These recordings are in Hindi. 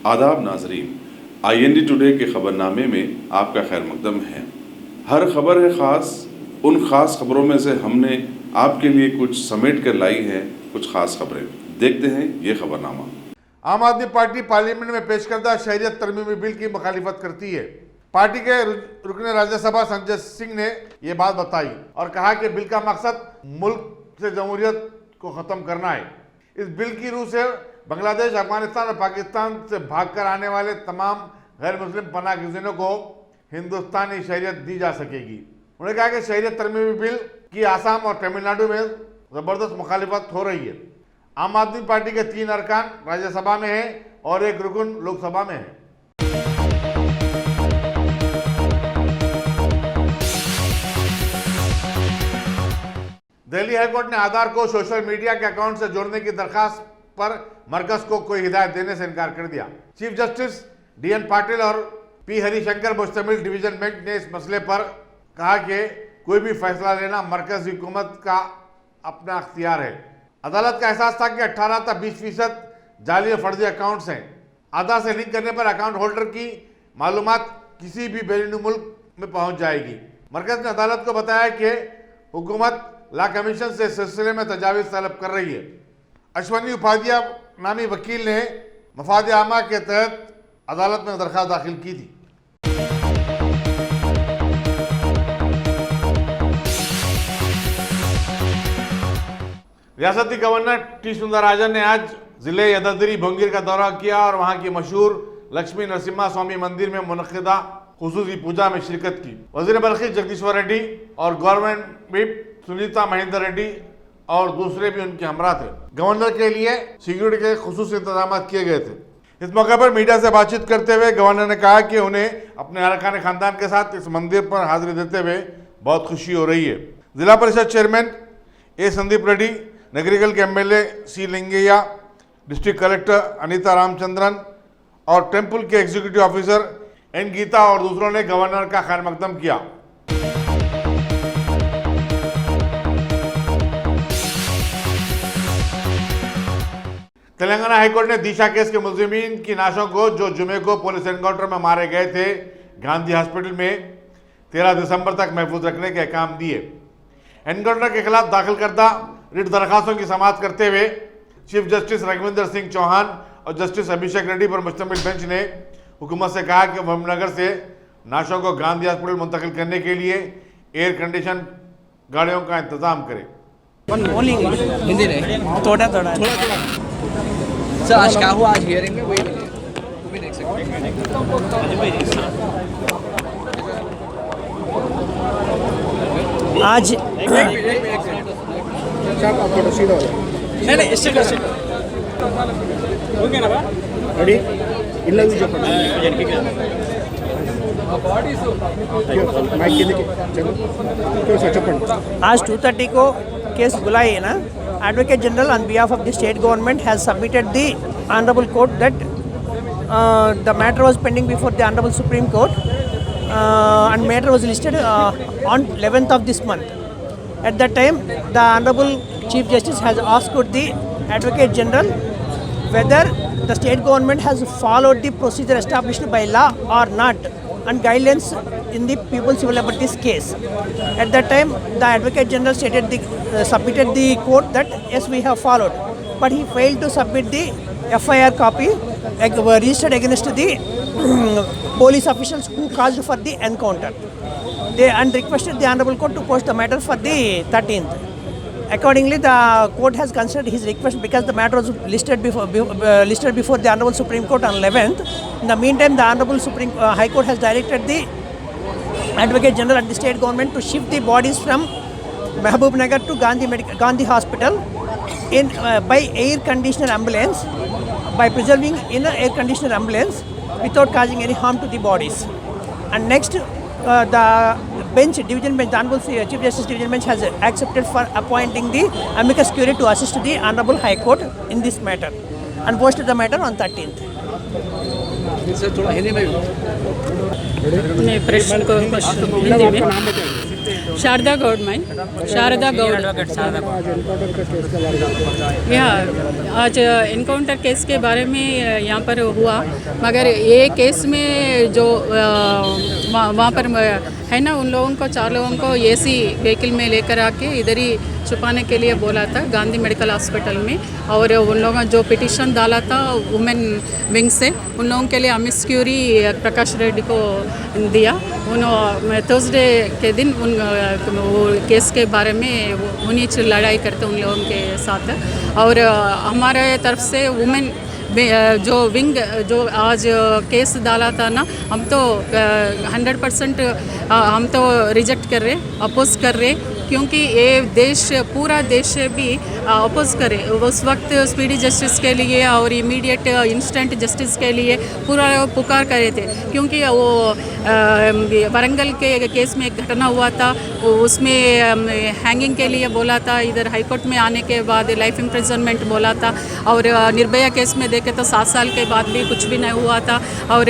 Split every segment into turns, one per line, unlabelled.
आदाब नाजरीन, IND टुडे के खबरनामे में आपका खैर मकदम है। हर खबर है ख़ास। उन ख़ास खबरों में से हमने आपके लिए कुछ समेट कर लाई हैं कुछ ख़ास खबरें। देखते हैं ये खबरनामा।
आम आदमी पार्टी पार्लियामेंट में पेश करदा शहरियत तरमीमी बिल की मुखालिफत करती है। पार्टी के रुकने राज्यसभा संजय सिंह ने यह बात बताई और कहा कि बिल का मकसद मुल्क से जमहूरियत को ख़त्म करना है। इस बिल की रूह से बांग्लादेश, अफगानिस्तान और पाकिस्तान से भागकर आने वाले तमाम गैर मुस्लिम पनाह गुज़ीरों को हिंदुस्तानी शहरियत दी जा सकेगी। उन्होंने कहा कि शहरियत तरमीमी बिल की आसाम और तमिलनाडु में ज़बरदस्त मुखालिफत हो रही है। आम आदमी पार्टी के 3 अरकान राज्यसभा में हैं और 1 रुकन लोकसभा में है। दिल्ली हाईकोर्ट ने आधार को सोशल मीडिया के अकाउंट से जोड़ने की दरखास्त पर मरकज को कोई हिदायत देने से इनकार कर दिया। चीफ जस्टिस DN पाटिल और P हरिशंकर मुश्तमिल डिवीजन बेंच ने इस मसले पर कहा कि कोई भी फैसला लेना मरकजी हुकूमत का अपना अख्तियार है। अदालत का एहसास था कि 18 तक 20% जाली और फर्जी अकाउंट्स हैं। आधार से लिंक करने पर अकाउंट होल्डर की मालूमात किसी भी बैरून मुल्क में पहुंच जाएगी। मरकज ने अदालत को बताया कि हुकूमत ला कमीशन से सिलसिले में तजावीज़ तलब कर रही है। अश्वनी उपाध्याय नामी वकील ने मफाद आमा के तहत अदालत में दरख्वास्त दाखिल की थी। रियासती गवर्नर T सुंदरराजन ने आज जिले यदाद्री भुवनगिर का दौरा किया और वहां की मशहूर लक्ष्मी नरसिम्हा स्वामी मंदिर में मुनक्किदा खुसूसी पूजा में शिरकत की। वजीर बल्खी जगदीश्वर रेड्डी और गवर्नमेंट व्हिप सुनीता महेंद्र रेड्डी और दूसरे भी उनके हमरा थे। गवर्नर के लिए सिक्योरिटी के खुसूसी इंतजाम किए गए थे। इस मौके पर मीडिया से बातचीत करते हुए गवर्नर ने कहा कि उन्हें अपने अरकान खानदान के साथ इस मंदिर पर हाजिरी देते हुए बहुत खुशी हो रही है। जिला परिषद चेयरमैन A संदीप रेड्डी, नगरीगल के MLA C Lingaiah, district collector Anita Ramachandran और टेम्पल के एग्जीक्यूटिव ऑफिसर N गीता और दूसरों ने गवर्नर का खैर मकदम किया। तेलंगाना हाईकोर्ट ने दिशा केस के मुलजिमीन की नाशों को जो जुमे को पुलिस एनकाउंटर में मारे गए थे गांधी हॉस्पिटल में 13 दिसंबर तक महफूज रखने के अहकाम दिए। एनकाउंटर के खिलाफ दाखिल करदा रिट दरखास्तों की समाअत करते हुए चीफ जस्टिस रघुविंदर सिंह चौहान और जस्टिस अभिषेक रेड्डी पर मुश्तमिल बेंच ने हुकूमत से कहा कि मुजफ्फरनगर से नाशों को गांधी हॉस्पिटल मुंतकिल करने के लिए एयर कंडीशन गाड़ियों का इंतजाम करे।
सर आज क्या हुआ? आज हियरिंग में वही वो भी देख सकते हैं।
आज
नहीं इससे ఓకే నా రెడీ ఇల్ల చెప్పండి మైక్ కిందకి చెప్పండి।
आज 2:30 को केस बुलाई है ना। Advocate general on behalf of the state government has submitted the honourable court that the matter was pending before the honourable supreme court and matter was listed on 11th of this month. At that time the honorable chief justice has asked the advocate general whether the state government has followed the procedure established by law or not and guidelines in the People's Civil Liberties case. At that time the advocate general submitted the court that yes we have followed, but he failed to submit the FIR copy registered against the police officials who caused for the encounter. They requested the honorable court to post the matter for the 13th. Accordingly, the court has considered his request because the matter was listed before the honorable Supreme Court on 11th. In the meantime, the honorable High Court has directed the Advocate General and the state government to shift the bodies from Mahbub Nagar to Gandhi Hospital by air conditioner ambulance, by preserving in an air conditioner ambulance without causing any harm to the bodies. And next, the bench, division bench, the Honorable Chief Justice Division Bench has accepted for appointing the amicus curiae to assist the Honorable High Court in this matter and posted the matter on 13th.
Sir थोड़ा हिंदी में
प्रश्न को हिंदी में शारदा गौड़ माई शारदा गौड़ आज इनकाउंटर केस के बारे में यहाँ पर हुआ, मगर ये केस में जो वहाँ पर है ना, उन लोगों को 4 लोगों को एसी व्हीकल में लेकर आके इधर ही छुपाने के लिए बोला था गांधी मेडिकल हॉस्पिटल में, और उन लोगों जो पिटिशन डाला था वुमेन विंग से, उन लोगों के लिए अमिस क्यूरी प्रकाश रेड्डी को दिया। उन्होंने थर्सडे के दिन वो केस के बारे में उन्हीं लड़ाई करते उन लोगों के साथ, और हमारे तरफ से वुमेन जो विंग जो आज केस डाला था ना, हम तो 100% हम तो रिजेक्ट कर रहे, अपोज कर रहे, क्योंकि ये देश पूरा देश भी अपोज करे उस वक्त स्पीडी जस्टिस के लिए और इमीडिएट इंस्टेंट जस्टिस के लिए पूरा पुकार करे थे, क्योंकि वो वरंगल के केस में एक घटना हुआ था, उसमें हैंगिंग के लिए बोला था, इधर हाई कोर्ट में आने के बाद लाइफ इम्प्रिजनमेंट बोला था, और निर्भया केस में देखे तो 7 साल के बाद भी कुछ भी नहीं हुआ था, और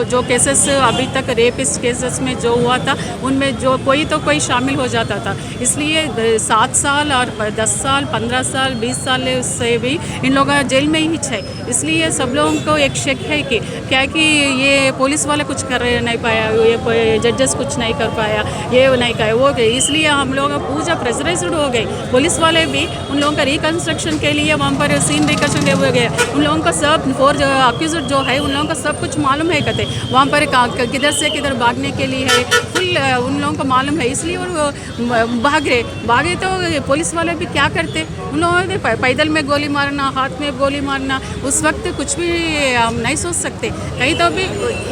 जो केसेस अभी तक रेपिस्ट केसेस में जो हुआ था उनमें जो कोई शामिल हो जाता था, इसलिए 7 साल और 10 साल 15 साल 20 साल से भी इन लोग जेल में ही है। इसलिए सब लोगों को एक शक है कि क्या कि ये पुलिस वाले कुछ कर नहीं पाया, ये जजेस कुछ नहीं कर पाया, ये नहीं कर वो गए, इसलिए हम लोग पूरा प्रेशराइज्ड हो गए। पुलिस वाले भी उन लोगों का रिकन्स्ट्रक्शन के लिए वहाँ पर सीन रिकन्स्ट्रक्शन हो गया, उन लोगों का सब 4 अक्यूज्ड जो है उन लोगों का सब कुछ मालूम है, कहते वहाँ पर किधर से किधर भागने के लिए है फुल उन लोगों को मालूम है, इसलिए वो भागे तो पुलिस वाले भी क्या करते, उन लोगों ने पैदल में गोली मारना, हाथ में गोली मारना, उस वक्त कुछ भी हम नहीं सोच सकते। कहीं तो भी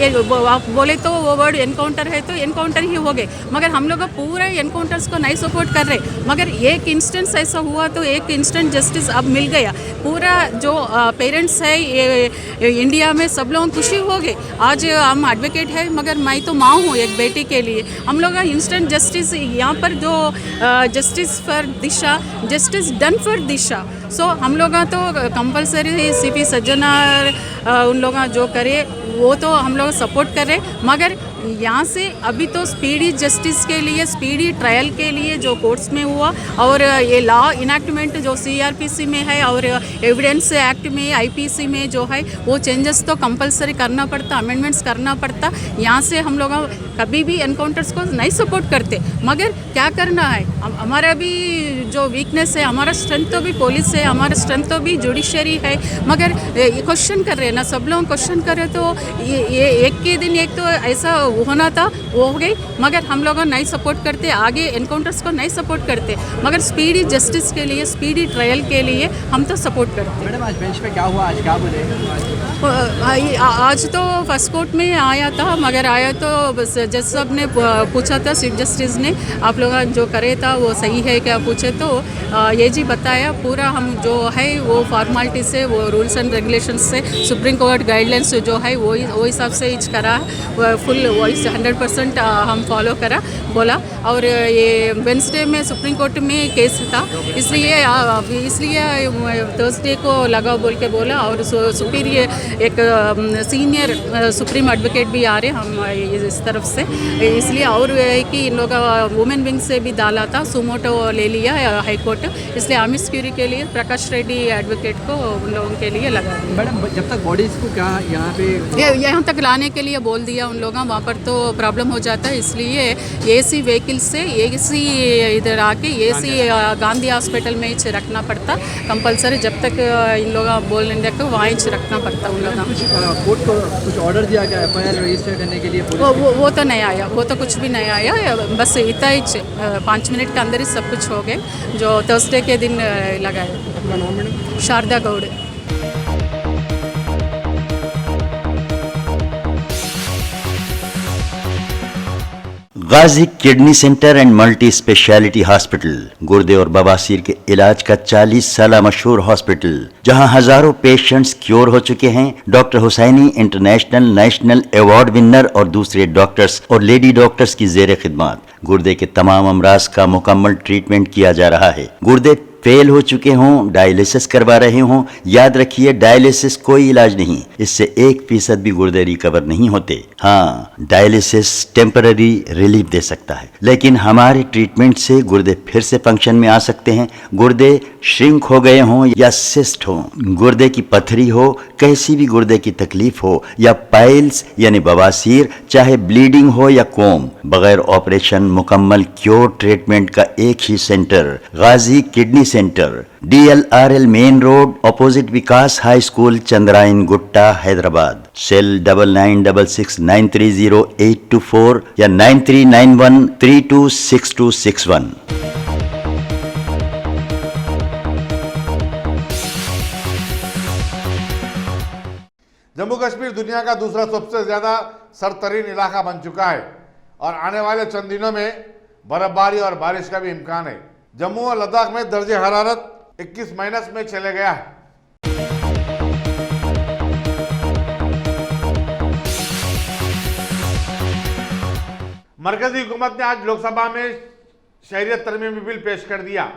ये आप बोले तो वो वर्ड एनकाउंटर है तो एनकाउंटर ही हो गए, मगर हम लोग पूरे एनकाउंटर्स को नहीं सपोर्ट कर रहे, मगर एक इंस्टेंस ऐसा हुआ तो एक इंस्टेंट जस्टिस अब मिल गया। पूरा जो पेरेंट्स है ये इंडिया में सब लोग खुशी हो गए। आज हम एडवोकेट है, मगर मैं तो माँ हूँ एक बेटी के लिए, हम लोग इंस्टेंट जस्टिस यहाँ पर जो justice for Disha, justice done for Disha, so हम लोग तो कंपलसरी सीपी सज्जना उन लोग जो करे वो तो हम लोग सपोर्ट कर रहे, मगर यहाँ से अभी तो स्पीडी जस्टिस के लिए, स्पीडी ट्रायल के लिए जो कोर्ट्स में हुआ, और ये लॉ इनैक्टमेंट जो CRPC में है और एविडेंस एक्ट में IPC में जो है वो चेंजेस तो कंपलसरी करना पड़ता, अमेंडमेंट्स करना पड़ता। यहाँ से हम लोग कभी भी एनकाउंटर्स को नहीं सपोर्ट करते, मगर क्या करना है, हमारा भी जो वीकनेस है, हमारा स्ट्रेंथ तो भी पुलिस है, हमारा स्ट्रेंथ तो भी जुडिशरी है, मगर ये क्वेश्चन कर रहे हैं ना, सब लोग क्वेश्चन कर रहे, तो ये एक के दिन एक तो ऐसा होना था वो हो गई, मगर हम लोग नहीं सपोर्ट करते, आगे एनकाउंटर्स को नहीं सपोर्ट करते, मगर स्पीडी जस्टिस के लिए, स्पीडी ट्रायल के लिए हम तो सपोर्ट करते।
मैडम आज बेंच पे क्या हुआ, आज क्या बोले?
आज तो फर्स्ट कोर्ट में आया था, मगर आया तो बस जज साहब ने पूछा था, चीफ जस्टिस ने आप लोग जो करे था वो सही है क्या पूछे, तो ये जी बताया पूरा हम जो है वो फॉर्मालिटी से, वो रूल्स एंड रेगुलेशन से, सुप्रीम कोर्ट गाइडलाइंस जो है वो हिसाब से इच करा, फुल वो 100% हम फॉलो करा बोला। और ये वेंसडे में सुप्रीम कोर्ट में केस था, इसलिए थर्सडे को लगा बोल के बोला, और सुपीरियर एक सीनियर सुप्रीम एडवोकेट भी आ रहे हम इस तरफ से, इसलिए और कि इन लोग वुमेन विंग से भी डाला था, सुमोटो ले लिया हाई कोर्ट, इसलिए अमिस क्यूरी के लिए प्रकाश रेड्डी एडवोकेट को उन लोगों के लिए लगा।
मैडम जब तक बॉडीज़ को क्या यहाँ पे
यहाँ तक लाने के लिए बोल दिया उन लोगों, वहाँ पर तो प्रॉब्लम हो जाता है, इसलिए AC व्हीकल से AC इधर आके AC गांधी हॉस्पिटल में ही रखना पड़ता कंपलसरी, जब तक इन लोग बोल नहीं रखे वहाँ ही रखना पड़ता उन लोग।
कोर्ट को कुछ ऑर्डर दिया गया FIR रजिस्टर करने के लिए?
वो तो नहीं आया, वो तो कुछ भी नहीं आया, बस इतना ही 5 मिनट के अंदर ही सब कुछ हो गए जो थर्सडे के दिन लगाया। Sharda Gaur.
Ghazi kidney centre and multi speciality hospital, गुर्दे और बवासीर के इलाज का 40 साल मशहूर हॉस्पिटल, जहां हजारों पेशेंट्स क्योर हो चुके हैं। Doctor Husaini international national award winner और दूसरे डॉक्टर्स और लेडी डॉक्टर्स की जेर खिदमत गुर्दे के तमाम अमराज का मुकम्मल ट्रीटमेंट किया जा रहा है। गुर्दे फेल हो चुके हों, डायलिसिस करवा रहे हों, याद रखिए डायलिसिस कोई इलाज नहीं, इससे 1% भी गुर्दे रिकवर नहीं होते। हाँ, डायलिसिस टेम्पररी रिलीफ दे सकता है, लेकिन हमारे ट्रीटमेंट से गुर्दे फिर से फंक्शन में आ सकते हैं। गुर्दे श्रिंक हो गए हों या सिस्ट हो, गुर्दे की पथरी हो, कैसी भी गुर्दे की तकलीफ हो, या पाइल्स यानी बवासीर, चाहे ब्लीडिंग हो या कोम, बगैर ऑपरेशन मुकम्मल क्योर ट्रीटमेंट का एक ही centre, Ghazi kidney centre, DLRL main road, opposite Vikas high school, Chandrayan Gutta, Hyderabad. Cell 9966930824 या 9391326261।
जम्मू कश्मीर दुनिया का दूसरा सबसे ज्यादा सरतरीन इलाका बन चुका है और आने वाले चंद दिनों में बर्फबारी और बारिश का भी इम्कान है। जम्मू और लद्दाख में दर्जे हरारत 21 माइनस में चले गया है। मरकजी हुकूमत ने आज लोकसभा में शहरियत तरमीमी बिल पेश कर दिया,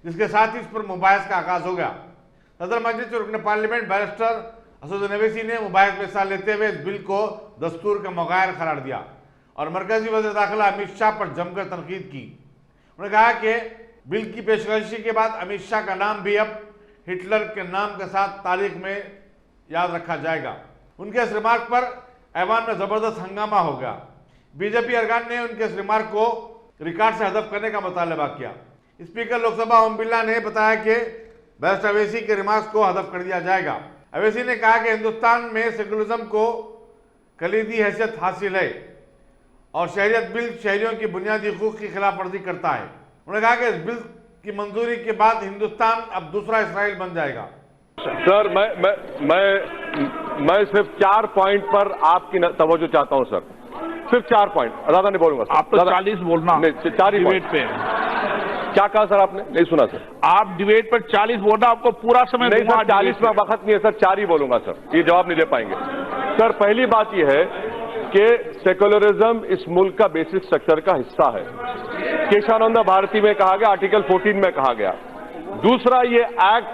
जिसके साथ ही इस पर मुबाहिस का आगाज हो गया। सदर मजलिस और रुकन पार्लियामेंट बैरिस्टर असद नवीसी ने मुबाहिस में हिस्सा लेते हुए इस बिल को दस्तूर का मुग़ायर करार दिया और मरकजी वज़ीर दाखिला अमित शाह पर जमकर तनकीद की। उन्होंने कहा कि बिल की पेशकशी के बाद अमित शाह का नाम भी अब हिटलर के नाम के साथ तारीख में याद रखा जाएगा। उनके इस रिमार्क पर ऐवान में ज़बरदस्त हंगामा हो गया। बीजेपी अरकान ने उनके इस रिमार्क को रिकॉर्ड से हदफ करने का मुतालबा किया। स्पीकर लोकसभा ओम बिरला ने बताया कि बैरिस्टर अवैसी के रिमार्क्स को हदफ कर दिया जाएगा। अवैसी ने कहा कि हिंदुस्तान में सेकुलरिज्म को कलीदी हैसियत हासिल है और शहरियत बिल शहरियों की बुनियादी हकूक़ की खिलाफ वर्जी करता है। उन्होंने कहा कि इस बिल की मंजूरी के बाद हिंदुस्तान अब दूसरा इसराइल बन जाएगा।
सर मैं सिर्फ 4 पॉइंट पर आपकी तवज्जो चाहता हूं सर, सिर्फ 4 पॉइंट, ज्यादा नहीं बोलूंगा।
आप तो 40 बोलना
नहीं, 4 ही
डिबेट पे।
क्या कहा सर आपने? नहीं सुना सर।
आप डिबेट पर 40 बोलना, आपको पूरा समय
नहीं सर, 40 में वक्त नहीं है सर, 4 ही बोलूंगा सर, ये जवाब नहीं दे पाएंगे सर। पहली बात यह है कि सेकुलरिज्म इस मुल्क का बेसिक स्ट्रक्चर का हिस्सा है, केशवानंद भारती में कहा गया, आर्टिकल 14 में कहा गया। दूसरा, ये एक्ट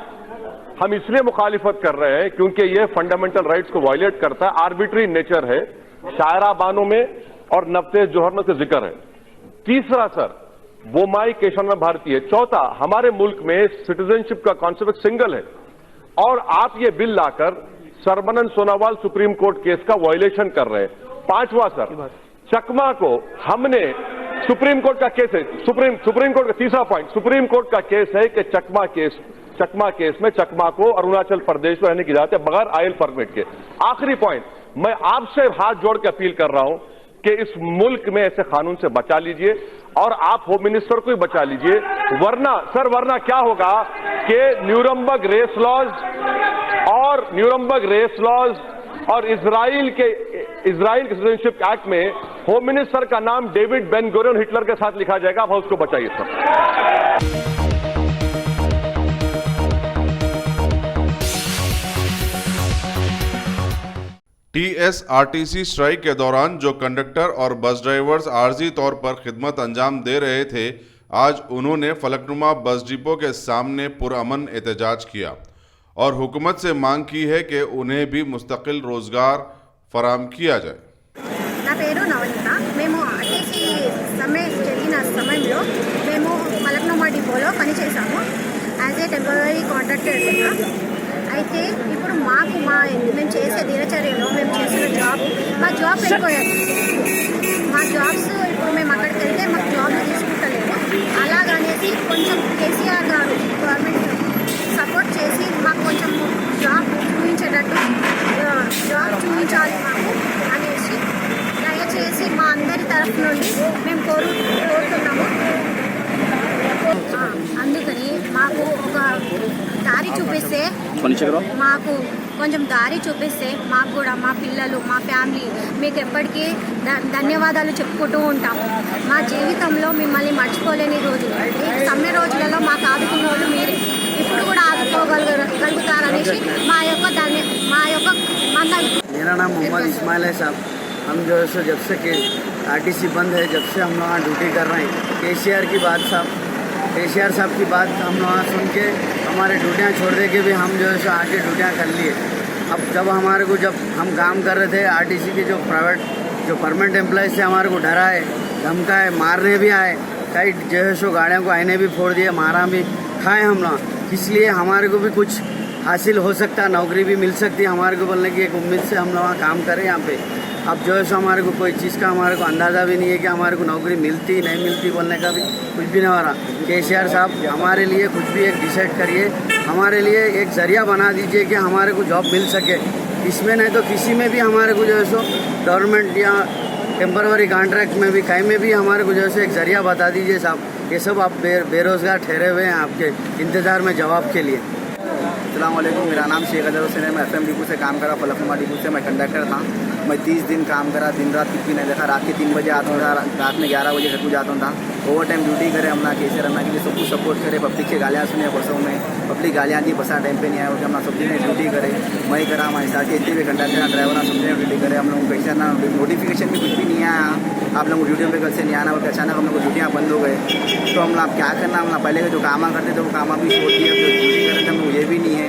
हम इसलिए मुखालिफत कर रहे हैं क्योंकि ये फंडामेंटल राइट्स को वायलेट करता है, आर्बिट्री नेचर है, शायरा बानों में और नफ्ते जोहर में से जिक्र है। तीसरा सर, वो माई केशवानंद भारती है। चौथा, हमारे मुल्क में सिटीजनशिप का कॉन्सेप्ट सिंगल है और आप ये बिल लाकर सरबनंद सोनोवाल सुप्रीम कोर्ट केस का वायलेशन कर रहे हैं। पांचवा सर, चकमा को हमने सुप्रीम कोर्ट का केस है, सुप्रीम कोर्ट का तीसरा पॉइंट, सुप्रीम कोर्ट का केस है कि चकमा केस में चकमा को अरुणाचल प्रदेश में रहने की इजाजत है बगैर आयल परमिट के। आखिरी पॉइंट, मैं आपसे हाथ जोड़ के अपील कर रहा हूं कि इस मुल्क में ऐसे कानून से बचा लीजिए और आप होम मिनिस्टर को ही बचा लीजिए, वरना क्या होगा कि न्यूरमबर्ग रेस लॉज और इजराइल के सिटीजनशिप एक्ट में होम मिनिस्टर का नाम डेविड बेन गुरियन हिटलर के साथ लिखा जाएगा। आप उसको बचाइए सर।
TSRTC स्ट्राइक के दौरान जो कंडक्टर और बस ड्राइवर्स आर्जी तौर पर खिदमत अंजाम दे रहे थे, आज उन्होंने फलकनुमा बस डिपो के सामने पुरअमन एहतजाज किया और हुकूमत से मांग की है कि उन्हें भी मुस्तकिल रोजगार फराहम किया जाए।
నా పేరు నవనీత। మేము ఆర్టీసీ సమ్మె జరిగిన సమయంలో మేము ఫలక్నుమా డిపోలో పనిచేసాము యాజ్ ఏ టెంపరరీ కాంట్రాక్టర్ కింద। అయితే ఇప్పుడు మాకు మేము చేసే దినచర్యలో మేము చేసిన మా జాబ్ వెళ్ళిపోయారు। మా జాబ్స్ ఇప్పుడు మేము అక్కడికి వెళ్తే మాకు జాబ్లు తీసుకుంటలేదు। అలాగనేసి కొంచెం కేసీఆర్ గారు గవర్నమెంట్ సపోర్ట్ చేసి మాకు కొంచెం జాబ్ చూపించాలి మాకు అనేసి దయచేసి మా అందరి తరఫు నుండి మేము కోరుతున్నాము। అందుకని మాకు ఒక దారి చూపిస్తే మాకు కొంచెం దారి చూపిస్తే మాకు కూడా మా పిల్లలు మా ఫ్యామిలీ మీకు ఎప్పటికీ ధన్యవాదాలు చెప్పుకుంటూ ఉంటాము। మా జీవితంలో మిమ్మల్ని మర్చిపోలేని రోజులు, ఈ సమ్మె రోజులలో మాకు ఆదుకున్న వాళ్ళు మీరే, ఇప్పుడు కూడా ఆదుకోగలుగుతారనేసి మా యొక్క
मेरा नाम मोहम्मद इस्माइल है साहब। हम जो है सो जब से आरटीसी बंद है, जब से हम लोग ड्यूटी कर रहे हैं। केसीआर की बात साहब केसीआर साहब की बात हम वहाँ सुन के हमारे ड्यूटियाँ छोड़ दे के भी हम जो है सो आके ड्यूटियाँ कर लिए। अब जब हमारे को जब हम काम कर रहे थे आरटीसी के जो प्राइवेट जो परमानेंट एम्प्लॉयज़ थे हमारे को डराए, धमकाए, मारने भी आए, कई जो है सो गाड़ियों को आईने भी फोड़ दिए, मारा भी खाए हम लोग। इसलिए हमारे को भी कुछ हासिल हो सकता, नौकरी भी मिल सकती है हमारे को बोलने की एक उम्मीद से हम लोग काम करें यहाँ पे। अब जो है सो हमारे को कोई चीज़ का हमारे को अंदाज़ा भी नहीं है कि हमारे को नौकरी मिलती नहीं मिलती बोलने का भी कुछ भी नहीं हो रहा। केसीआर साहब हमारे लिए कुछ भी एक डिसाइड करिए, हमारे लिए एक ज़रिया बना दीजिए कि हमारे को जॉब मिल सके। इसमें नहीं तो किसी में भी हमारे को जो है सो गवर्नमेंट या टेम्पररी कॉन्ट्रैक्ट में भी कहीं में भी हमारे को जो है एक ज़रिया बता दीजिए साहब। ये सब आप बेरोज़गार ठहरे हुए हैं आपके इंतज़ार में जवाब के लिए।
अस्सलाम वालेकुम, मेरा नाम शेख अजहर हुसैन है। मैं FM डिपो से काम करा, फलकनुमा डिपो से मैं कंडक्टर था। मैं 30 दिन काम करा, दिन रात कुछ भी नहीं देखा। रात के 3 बजे आता था, रात में 11 बजे घर को जाता था। ओवर टाइम ड्यूटी करे अपना केसीआर अन्ना के लिए सब कुछ सपोर्ट करे। पब्लिक की गालियाँ सुने बसों में, पब्लिक गालियाँ दी, बसा टाइम पे नहीं आया होकर अपना सब दिन ड्यूटी करे। मैं करा हमारे साथ के इतने भी कंडक्टर ड्राइवर सब दिन ड्यूटी करे। हम लोग को पैसा ना नोटिफिकेशन भी कुछ भी नहीं आया, आप लोग ड्यूटी पे कल से नहीं आना बोलते। अचानक हम लोग को ड्यूटियाँ बंद हो गए तो हम लोग क्या करना, हम पहले के जो काम करते थे वो काम भी छोड़ दिया, फिर ड्यूटी करे थे हम लोग। ये भी नहीं है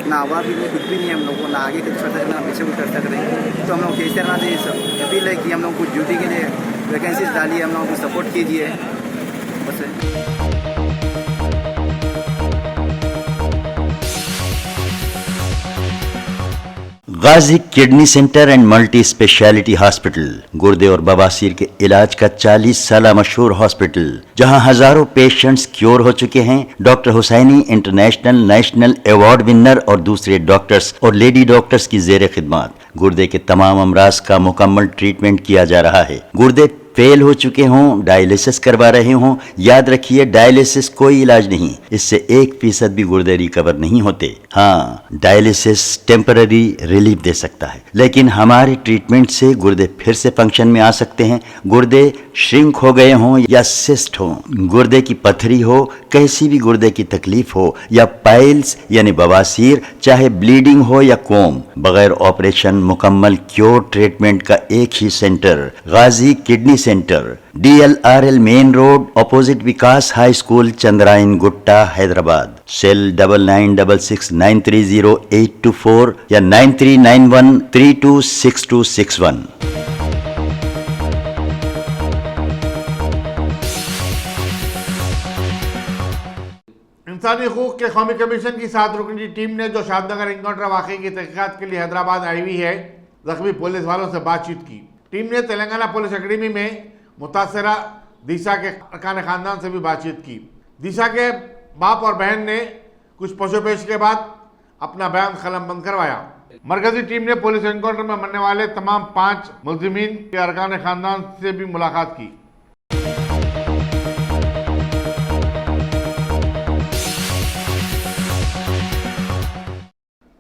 ना, हवा भी नहीं, कुछ भी नहीं है हम लोग को, ना आगे कुछ कर सकते ना पीछे कुछ कर सकते। तो हम लोग केसीआर ना से अपील है कि हम लोग कुछ ड्यूटी के लिए वैकेंसीज डालिए, हम लोगों को सपोर्ट कीजिए बस।
Ghazi kidney centre and multi speciality hospital, गुर्दे और बवासीर के इलाज का 40 साल मशहूर हॉस्पिटल, जहां हजारों पेशेंट्स क्योर हो चुके हैं। Doctor Husaini international national award winner और दूसरे डॉक्टर्स और लेडी डॉक्टर्स की जेर खिदमत गुर्दे के तमाम अमराज का मुकम्मल ट्रीटमेंट किया जा रहा है। गुर्दे फेल हो चुके हों, डायलिसिस करवा रहे हों, याद रखिए डायलिसिस कोई इलाज नहीं, इससे 1% भी गुर्दे रिकवर नहीं होते। हाँ, डायलिसिस टेम्पररी रिलीफ दे सकता है, लेकिन हमारे ट्रीटमेंट से गुर्दे फिर से फंक्शन में आ सकते हैं। गुर्दे श्रिंक हो गए हों या सिस्ट हो, गुर्दे की पथरी हो, कैसी भी गुर्दे की तकलीफ हो या पाइल्स यानी बवासीर, चाहे ब्लीडिंग हो या कोम, बगैर ऑपरेशन मुकम्मल क्योर ट्रीटमेंट का एक ही centre, Ghazi kidney centre, DLRL main road, opposite Vikas high school, Chandrayan Gutta, Hyderabad. Cell 9966930824 या 9391326261।
इंसानी हकूक़ के कौमी कमीशन की 7 रुकनी टीम ने जो शादनगर इनकाउंटर वाक़े की तहक़ीक़ात के लिए हैदराबाद आई हुई है, ज़ख्मी पुलिस वालों से बातचीत की। टीम ने तेलंगाना पुलिस अकेडमी में मुतासरा दिशा के अरकान ख़ानदान से भी बातचीत की। दिशा के बाप और बहन ने कुछ पशोपेश के बाद अपना बयान कलम बंद करवाया। मरकजी टीम ने पुलिस एनकाउंटर में मरने वाले तमाम 5 मुल्ज़िमीन के अरकान ख़ानदान से भी मुलाकात की।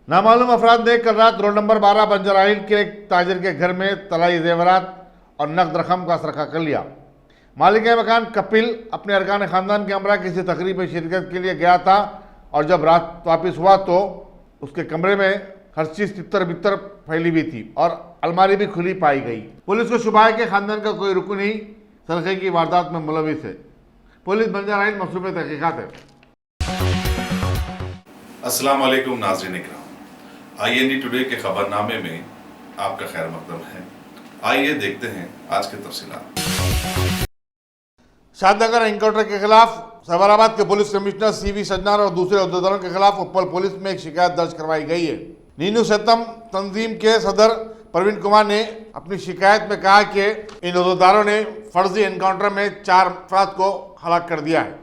नामालूम अफराद ने कल रात रोड नंबर 12 बंजर आइल के एक ताजिर के घर में तलाई जेवरात और नकद रकम का सरखा कर लिया। मालिक मकान कपिल अपने अरकान ख़ानदान के हमरा किसी तकरीब में शिरकत के लिए गया था और जब रात वापस हुआ तो उसके कमरे में हर चीज़ तितर बितर फैली हुई थी और अलमारी भी खुली पाई गई। पुलिस को शुबा है कि ख़ानदान का कोई रुकन ही सरखे की वारदात में मुलविस है। पुलिस बंजर आइल मसरूफ़ तहक़ीक़ात है।
अस्सलाम वालेकुम नाज़रीन इकराम, IND टुडे के खबरनामे में आपका खैर मकदम है। आइए देखते हैं आज के तफसीलात।
शादनगर एनकाउंटर के खिलाफ सवाराबाद के पुलिस कमिश्नर CV सज्जनार और दूसरे अहदेदारों के खिलाफ उप्पल पुलिस में एक शिकायत दर्ज करवाई गई है। नीनू सतम तंजीम के सदर प्रवीण कुमार ने अपनी शिकायत में कहा कि इन अहदेदारों ने फर्जी एनकाउंटर में 4 अफराद को हलाक कर दिया है।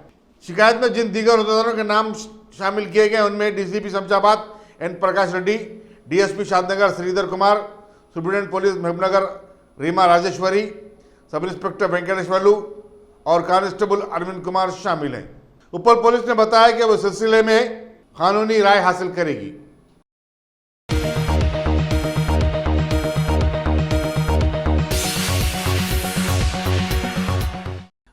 शिकायत में जिन दीगर अहदेदारों के नाम शामिल किए गए उनमें DCP Shamshabad N Prakash Reddy, DSP Shadnagar Sridhar Kumar, superintendent police Mahabubnagar Rema Rajeshwari, sub inspector Venkateswarlu और कांस्टेबल अरविंद कुमार शामिल हैं। उप्पल पुलिस ने बताया कि वो सिलसिले में कानूनी राय हासिल करेगी।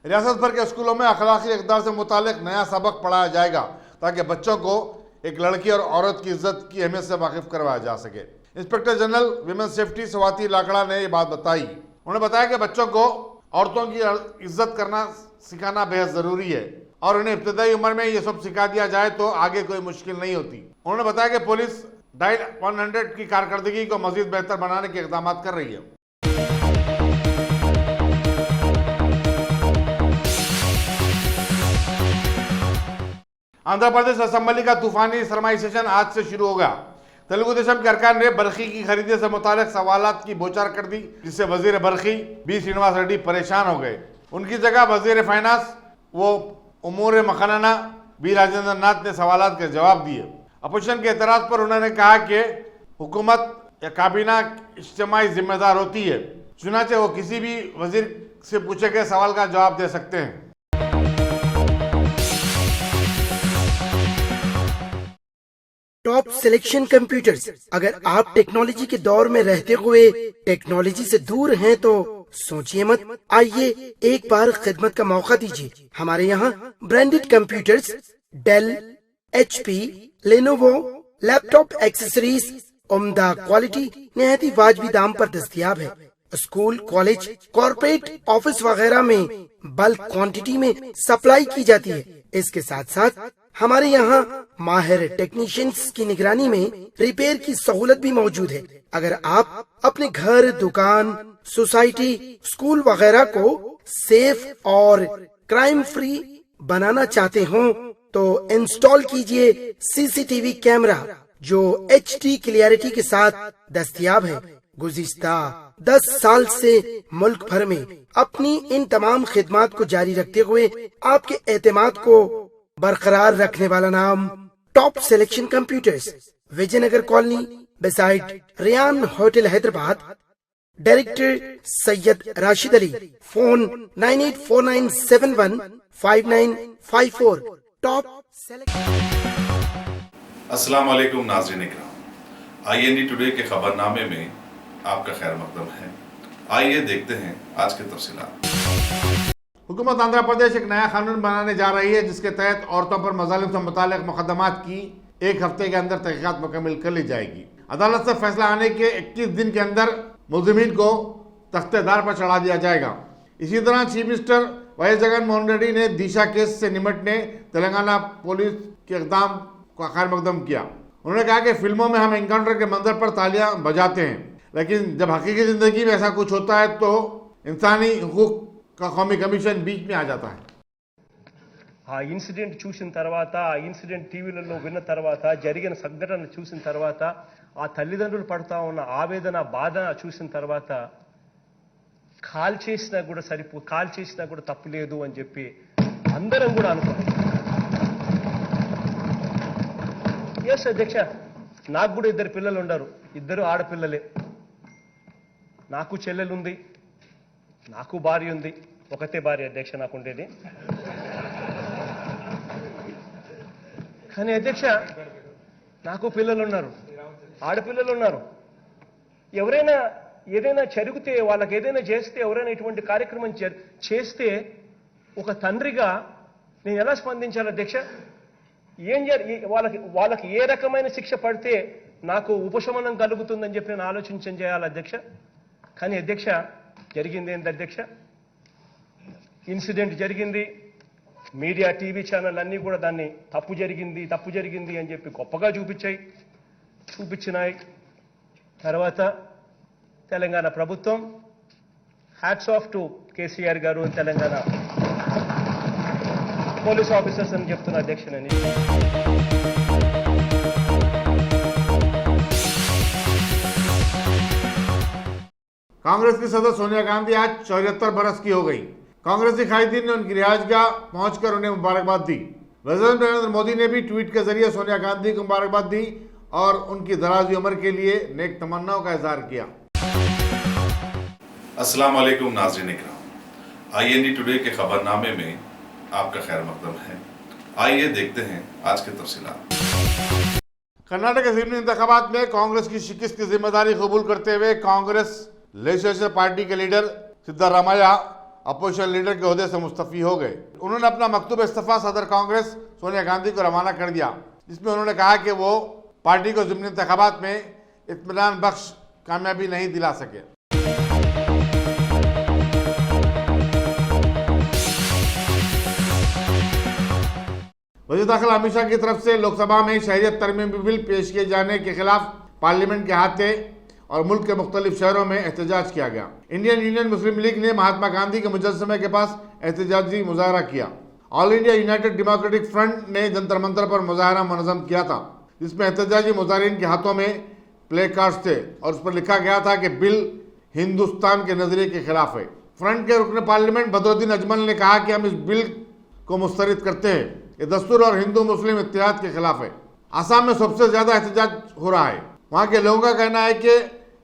रियासत भर के स्कूलों में अखलाकी इक़दार से मुतालिक नया सबक पढ़ाया जाएगा ताकि बच्चों को एक लड़की और औरत की इज्जत की अहमियत से वाकिफ करवाया जा सके। Inspector general women safety Swati Lakra ने ये बात बताई। उन्होंने बताया कि बच्चों को औरतों की इज्जत करना सिखाना बेहद ज़रूरी है और उन्हें इब्तदाई उम्र में ये सब सिखा दिया जाए तो आगे कोई मुश्किल नहीं होती। उन्होंने बताया कि पुलिस डायल 100 की कारकर्दगी को मजीद बेहतर बनाने के इकदाम कर रही है। आंध्र प्रदेश असेंबली का तूफानी सरमाई सेशन आज से शुरू होगा। तेलुगु देशम के अरकान ने बरखी की खरीदी से मुतालिक सवालात की बौछार कर दी, जिससे वजीर बरखी बी श्रीनिवास रेड्डी परेशान हो गए। उनकी जगह वजीर फाइनेंस वो उमूर मखनाना बी राजेंद्र नाथ ने सवालात के जवाब दिए। अपोजिशन के एतराज पर उन्होंने कहा कि हुकूमत या काबीना इज्तिमाई जिम्मेदार होती है, चुनाचे वो किसी भी वजीर से पूछे गए सवाल का जवाब दे सकते हैं।
Top selection computers. अगर आप टेक्नोलॉजी के दौर में रहते हुए टेक्नोलॉजी से दूर हैं तो सोचिए मत, आइए एक बार खिदमत का मौका दीजिए। हमारे यहाँ branded computers Dell, HP, Lenovo, laptop accessories उम्दा क्वालिटी निहायत ही वाजबी दाम पर दस्तयाब है। स्कूल, कॉलेज, कॉर्पोरेट, ऑफिस वगैरह में बल्क क्वांटिटी में सप्लाई की जाती है। इसके साथ साथ हमारे यहाँ माहिर टेक्नीशियंस की निगरानी में रिपेयर की सहूलत भी मौजूद है। अगर आप अपने घर, दुकान, सोसाइटी, स्कूल वगैरह को सेफ और क्राइम फ्री बनाना चाहते हो तो इंस्टॉल कीजिए CCTV कैमरा जो HD क्लियरिटी के साथ दस्तयाब है। गुज़िश्ता 10 साल से मुल्क भर में अपनी इन तमाम खिदमात को जारी रखते हुए आपके एतमाद को बरकरार रखने वाला नाम top selection computers, Vijayanagar colony beside Riyan hotel Hyderabad. Director Syed Rashid Ali. Phone 9849715954। Top
अस्सलाम वालेकुम नाज़रीन इकराम, IND टुडे के खबरनामे में आपका खैर मकदम है। आइए देखते हैं आज के तफसीलात।
हुकूमत आंध्र प्रदेश एक नया कानून बनाने जा रही है जिसके तहत औरतों पर मज़ालिम से मुताल्लिक़ मुक़दमात की 1 हफ्ते के अंदर तहक़ीक़ात मुकम्मल कर ली जाएगी। अदालत से फैसला आने के 21 दिन के अंदर मुलज़िमीन को तख्तेदार पर चढ़ा दिया जाएगा। इसी तरह chief minister Y Jagan Mohan Reddy ने दिशा केस से निपटने तेलंगाना पुलिस के इक़दाम का खैर मकदम किया। उन्होंने कहा कि फिल्मों में हम एनकाउंटर के मंजर पर तालियां बजाते हैं, लेकिन जब हकीकी ज़िंदगी में ऐसा कुछ होता है तो इंसानी हुकूक का कौमी कमीशन बीच में आ जाता है।
ఆ ఇన్సిడెంట్ చూసిన తర్వాత, ఆ ఇన్సిడెంట్ టీవీలలో విన్న తర్వాత, జరిగిన సంఘటన చూసిన తర్వాత, ఆ తల్లిదండ్రులు పడుతూ ఉన్న ఆవేదన, బాధ చూసిన తర్వాత కాల్ చేసినా కూడా తప్పు లేదు అని చెప్పి అందరం కూడా అనుకున్నాం. ఎస్ అధ్యక్ష, నాకు కూడా 2 పిల్లలు ఉన్నారు, 2 ఆడపిల్లలే. నాకు చెల్లెలుంది, నాకు భార్య ఉంది. ఒకతే భార్య అధ్యక్ష నాకు ఉండేది. కానీ అధ్యక్ష నాకు పిల్లలు ఉన్నారు, ఆడపిల్లలు ఉన్నారు. ఎవరైనా ఏదైనా జరిగితే, వాళ్ళకి ఏదైనా చేస్తే, ఎవరైనా ఇటువంటి కార్యక్రమం చేస్తే ఒక తండ్రిగా నేను ఎలా స్పందించాలి అధ్యక్ష? వాళ్ళకి ఏ రకమైన శిక్ష పడితే నాకు ఉపశమనం కలుగుతుందని చెప్పి నేను ఆలోచించేయాలి అధ్యక్ష. కానీ అధ్యక్ష జరిగింది ఏంటి అధ్యక్ష? ఇన్సిడెంట్ జరిగింది, మీడియా టీవీ ఛానల్ అన్నీ కూడా దాన్ని తప్పు జరిగింది అని చెప్పి గొప్పగా చూపించినాయి. తర్వాత తెలంగాణ ప్రభుత్వం హ్యాట్స్ ఆఫ్ టు కేసీఆర్ గారు, తెలంగాణ పోలీస్ ఆఫీసర్స్ అని చెప్తున్నా అధ్యక్ష. నేను
कांग्रेस की सदस्य सोनिया गांधी आज 74 बरस की हो गई। कांग्रेसी कायदीन ने उनकी रिहाइशगाह पहुंचकर उन्हें मुबारकबाद दी। प्रधानमंत्री नरेंद्र मोदी ने भी ट्वीट के जरिए सोनिया गांधी को मुबारकबाद दी और उनकी दराजी उम्र के लिए नेक तमन्नाओं का इजहार किया।
अस्सलाम वालेकुम नाज़रीन इकराम, IND टुडे के खबरनामे में आपका खैर मकदम है। आइए देखते हैं आज के तफसीलात।
कर्नाटक असेंबली इंतखाबात में कांग्रेस की शिकस्त की जिम्मेदारी कबूल करते हुए कांग्रेस लेजिस्लेटिव पार्टी के लीडर सिद्धारामैया अपोजिशन लीडर के ओहदे से मुस्तफी हो गए। उन्होंने अपना मकतूब इस्तीफा सदर कांग्रेस सोनिया गांधी को रवाना कर दिया, जिसमें उन्होंने कहा कि वो पार्टी को ज़िमनी इंतखाबात में इत्मीनान बख्श कामयाबी नहीं दिला सके। वज़ीर दाखिला अमित शाह की तरफ से लोकसभा में शहरियत तरमीमी बिल पेश किए जाने के खिलाफ पार्लियामेंट के अहाते और मुल्क के मुख्तलिफ शहरों में एहतजाज किया गया। इंडियन यूनियन मुस्लिम लीग ने महात्मा गांधी के मुजस्समे के पास एहतजाजी मुजाहरा किया। All India United democratic front ने जंतर मंतर पर मुजाहरा मुनज़्ज़म किया था, जिसमें एहतजाजी मुजाहिरीन के हाथों में प्ले कार्ड्स थे और उस पर लिखा गया था कि बिल हिंदुस्तान के नजरिए के खिलाफ है। फ्रंट के रुकन पार्लियामेंट बदरुद्दीन अजमल ने कहा कि हम इस बिल को मुस्तरद करते हैं, ये दस्तूर और हिंदू मुस्लिम इत्तेहाद के खिलाफ है। आसाम में सबसे ज्यादा एहतजाज हो रहा है। वहाँ के लोगों का कहना है कि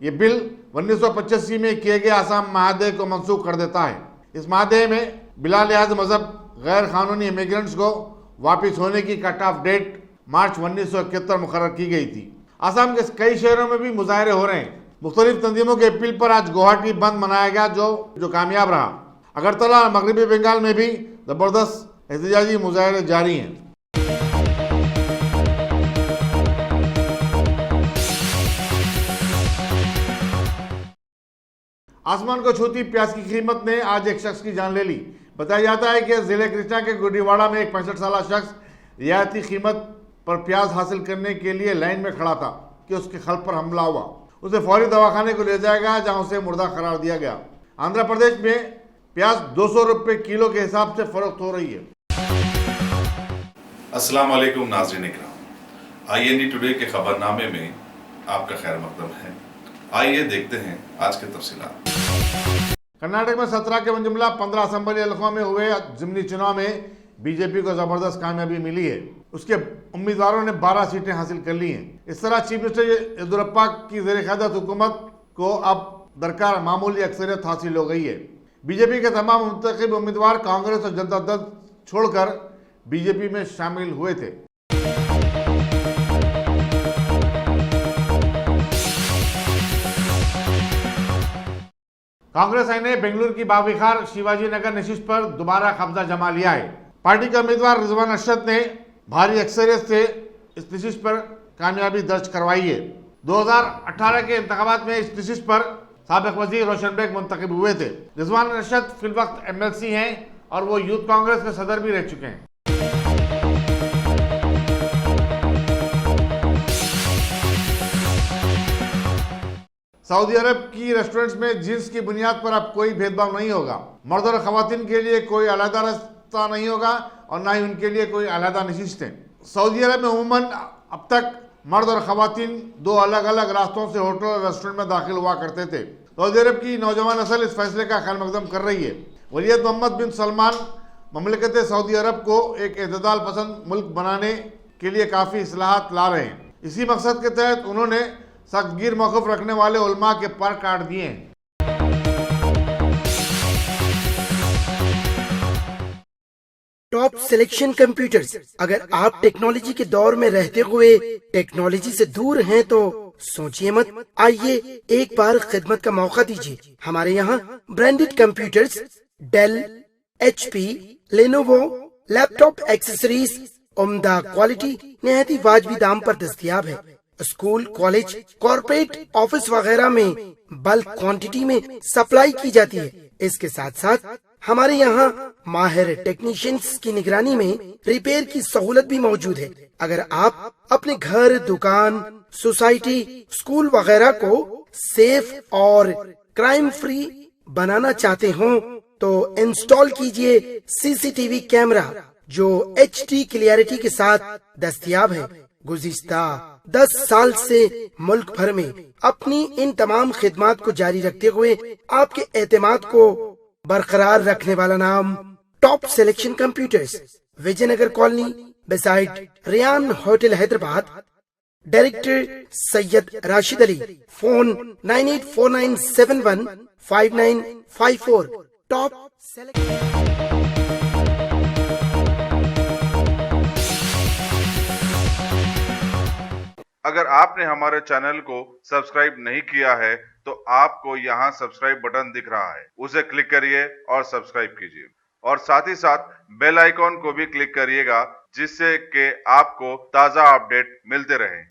ये बिल 1985 में किए गए आसाम महादेह को मनसूख कर देता है। इस महादेह में बिला लिहाज मजहब गैर कानूनी इमिग्रेंट्स को वापस होने की कट ऑफ डेट मार्च 1971 मुकर्रर की गई थी। आसाम के कई शहरों में भी मुजाहरे हो रहे हैं। मुख्तलिफ तंजीमों के अपील पर आज गुवाहाटी बंद मनाया गया जो कामयाब रहा। अगरतला और मगरबी बंगाल में भी जबरदस्त एहतजाजी मुजाहरे जारी हैं। आसमान को छूती प्याज की कीमत ने आज एक शख्स की जान ले ली। बताया जाता है कि जिले कृष्णा के गुडीवाड़ा में एक 65 साल शख्स रियायती कीमत पर प्याज हासिल करने के लिए लाइन में खड़ा था कि उसके खल पर हमला हुआ। उसे फौरी दवाखाने को ले जाया गया, जहां उसे मुर्दा करार दिया गया। आंध्र प्रदेश में प्याज 200 रुपये किलो के हिसाब से फरोख्त हो रही है।
अस्सलाम वालेकुम नाज़रीन इकराम, IND टुडे के खबरनामे में आपका खैर मकदम है। आइए देखते हैं आज के तफसीलात।
कर्नाटक में 17 के मुंजमला 15 असेंबली हलकों में हुए ज़िमनी चुनाव में बीजेपी को जबरदस्त कामयाबी मिली है। उसके उम्मीदवारों ने 12 सीटें हासिल कर ली हैं। इस तरह चीफ मिनिस्टर येदियुरप्पा की ज़ेर क़यादत हुकूमत को अब दरकार मामूली अक्सरियत हासिल हो गई है। बीजेपी के तमाम मुंतखब उम्मीदवार कांग्रेस और जनता दल छोड़कर बीजेपी में शामिल हुए थे। कांग्रेस ने बेंगलुरु की बाविखार शिवाजी नगर नशिस्त पर दोबारा कब्जा जमा लिया है। पार्टी के उम्मीदवार रिजवान अरशद ने भारी अक्सरियत से इस नशिस्त पर कामयाबी दर्ज करवाई है। 2018 के इंतखाबात में इस नशिस्त पर साबिक वजीर रोशन बेग मुंतखब हुए थे। रिजवान अरशद फिलवक्त MLC हैं और वो यूथ कांग्रेस के सदर भी रह चुके हैं। सऊदी अरब की रेस्टोरेंट्स में जींस की बुनियाद पर अब कोई भेदभाव नहीं होगा। मर्द और खवातीन के लिए कोई अलग रास्ता नहीं होगा और ना ही उनके लिए कोई अलग नशिस्तें। सऊदी अरब में उमूमन अब तक मर्द और खवातीन 2 अलग अलग रास्तों से होटल और रेस्टोरेंट में दाखिल हुआ करते थे। सऊदी अरब की नौजवान नस्ल इस फैसले का खैर मकदम कर रही है। वलीद मोहम्मद बिन सलमान ममलिकत सऊदी अरब को एक एतदाल पसंद मुल्क बनाने के लिए काफ़ी इस्लाहात ला रहे हैं। इसी मकसद के तहत उन्होंने सख्तगीर मौक़िफ़ रखने वाले उलमा के पर काट दिए हैं।
Top selection computers. अगर आप टेक्नोलॉजी के दौर में रहते हुए टेक्नोलॉजी से दूर हैं तो सोचिए मत, आइए एक बार खिदमत का मौका दीजिए। हमारे यहाँ branded computers Dell, HP, Lenovo, laptop accessories उम्दा क्वालिटी निहायत ही वाजबी दाम पर दस्तयाब है। स्कूल, कॉलेज, कॉर्पोरेट, ऑफिस वगैरह में बल्क क्वांटिटी में सप्लाई की जाती है। इसके साथ साथ हमारे यहाँ माहिर टेक्नीशियंस की निगरानी में रिपेयर की सहूलत भी मौजूद है। अगर आप अपने घर, दुकान, सोसाइटी, स्कूल वगैरह को सेफ और क्राइम फ्री बनाना चाहते हो तो इंस्टॉल कीजिए CCTV कैमरा जो HD क्लियरिटी के साथ दस्तयाब है। गुज़िश्ता 10 साल से मुल्क भर में अपनी इन तमाम खिदमात को जारी रखते हुए आपके एतमाद को बरकरार रखने वाला नाम top selection computers, Vijayanagar colony beside Riyan hotel Hyderabad. Director Syed Rashid Ali. Phone 9849715954। Top
अगर आपने हमारे चैनल को सब्सक्राइब नहीं किया है तो आपको यहाँ सब्सक्राइब बटन दिख रहा है, उसे क्लिक करिए और सब्सक्राइब कीजिए और साथ ही साथ बेल आइकॉन को भी क्लिक करिएगा जिससे कि आपको ताज़ा अपडेट मिलते रहें।